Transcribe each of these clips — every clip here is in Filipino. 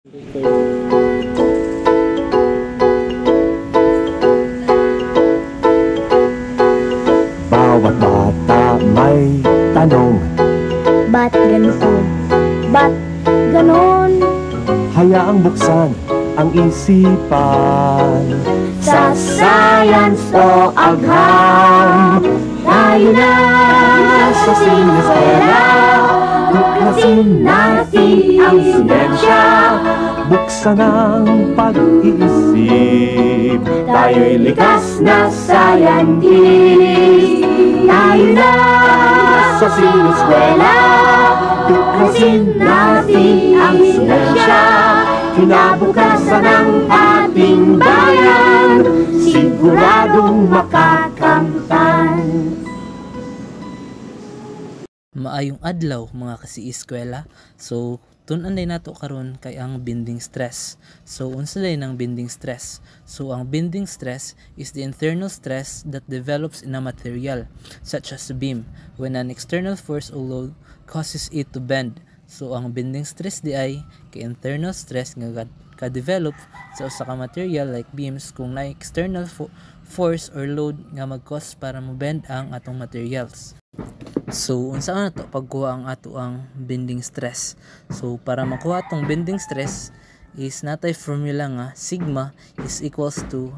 Bawat bata may tanong, Ba't ganito? Ba't ganon? hayaang buksan ang isipan. Sa science o agham, tayo na sa siniskwela. Tuklasin natin ang siyensya. Buksan ang pag-iisip, Tayo'y likas na scientist. Tayo na sa siniskwela. Tuklasin natin ang siyensya. Kinabukasan ng ating bayan, siguradong makakamtan. Maayong adlaw mga kasi-eskwela. So tun-anday nato karon kay ang bending stress. So unsa day ng bending stress? So ang bending stress is the internal stress that develops in a material such as a beam when an external force or load causes it to bend. So ang bending stress di ay kay internal stress nga ka-develop sa usa ka material like beams kung na external force or load nga mag-cause para mo bend ang atong materials. So unsa na to pagkuha ang ato ang bending stress? So para makuha tong bending stress is natay formula nga sigma is equals to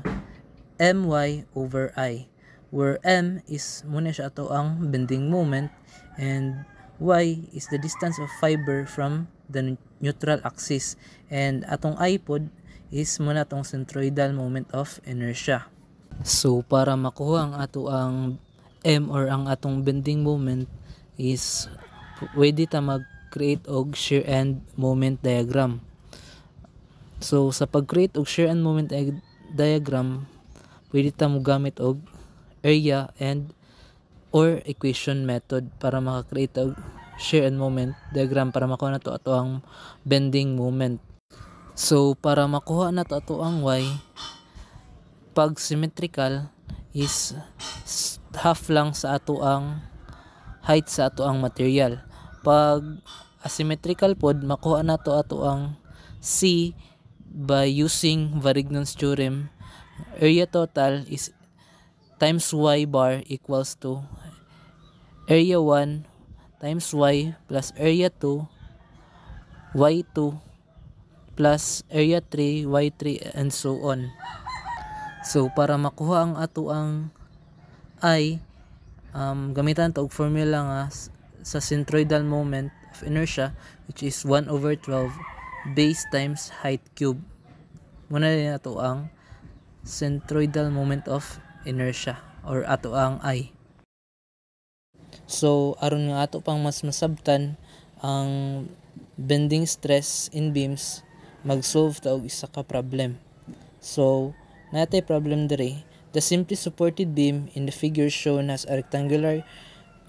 my over I, where m is muna siya ato ang bending moment and y is the distance of fiber from the neutral axis, and atong I pod is muna atong centroidal moment of inertia. So para makuha ang ato ang m or ang atong bending moment is pwede ta mag-create og shear end moment diagram. So sa pag-create og shear end moment diagram, pwede ta mo gamit og area and or equation method para maka-create og shear end moment diagram para makuha nato ato ang bending moment. So para makuha nato ato ang y, pag symmetrical is half lang sa ato ang height sa ato ang material. Pag asymmetrical pod, makuha nato ato ang c by using Varignon's theorem. Area total is times y bar equals to area 1 times y plus area 2 y2 plus area 3 y3 and so on. So para makuha ang ato ang I, gamitan to og formula nga sa centroidal moment of inertia, which is 1 over 12 base times height cube. Muna din ato ang centroidal moment of inertia or ato ang I. So aron nga ato pang mas masabtan ang bending stress in beams, mag-solve ta og isa ka problem. So natay problem diri. The simply supported beam in the figure shown has a rectangular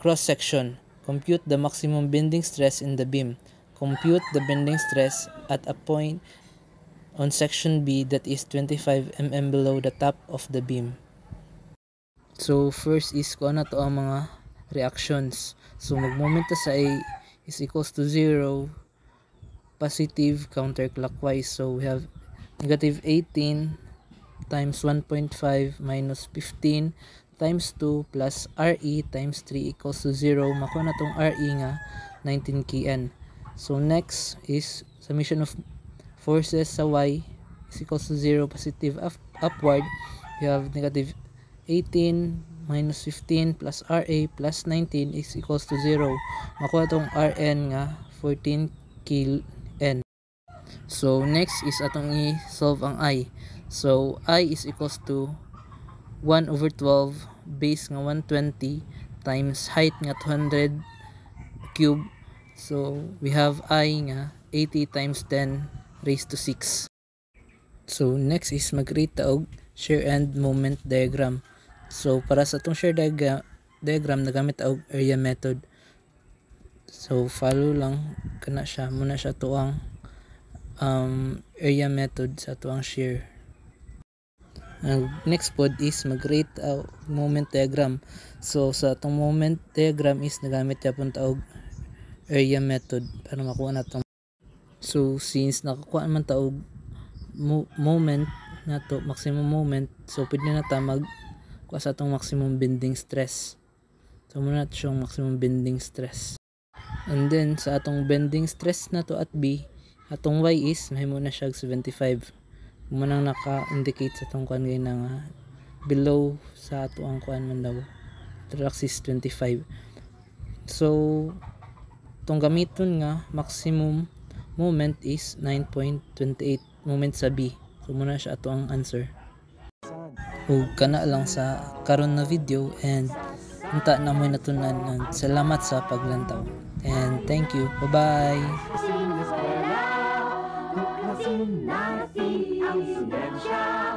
cross-section. Compute the maximum bending stress in the beam. Compute the bending stress at a point on section B that is 25 mm below the top of the beam. So first is kung ano to ang mga reactions. So mag-moment sa A is equals to 0, positive counterclockwise. So we have negative 18 times 1.5 minus 15 times 2 plus RE times 3 equals to 0. Makuha na tong RE nga 19 kN. So next is summation of forces sa Y is equals to 0, positive upward. We have negative 18 minus 15 plus RA plus 19 is equals to 0. Makuha tong RN nga 14 kN. So next is atong i-solve ang I. So I is equals to 1 over 12 base nga 120 times height nga 200 cube. So we have I nga 80 times 10 raised to 6. So next is mag-create ta og shear end moment diagram. So para sa atong shear diagram nagamit ta og area method. So follow lang kana siya, muna siya tuang area method sa tuang shear. Ang next pod is mag-create moment diagram. So sa atong moment diagram is nagamit yapon ta og area method para makuha natong So since nakakuha man ta og moment nato, maximum moment, so pwede na ta mag kuha sa atong maximum bending stress. So muna nato siyang maximum bending stress. And then sa atong bending stress nato at B, atong Y is mahimo na siya 75. Kung manang naka-indicate sa atong kuan na nga below sa ato ang kuan man daw, axis 25. So itong gamiton nga maximum moment is 9.28 moment sa B. So muna siya ato ang answer. Ug kana lang sa karon na video, and unta na mo natunan, and salamat sa paglantaw, and thank you, bye bye. Tuklasin natin ang silensya.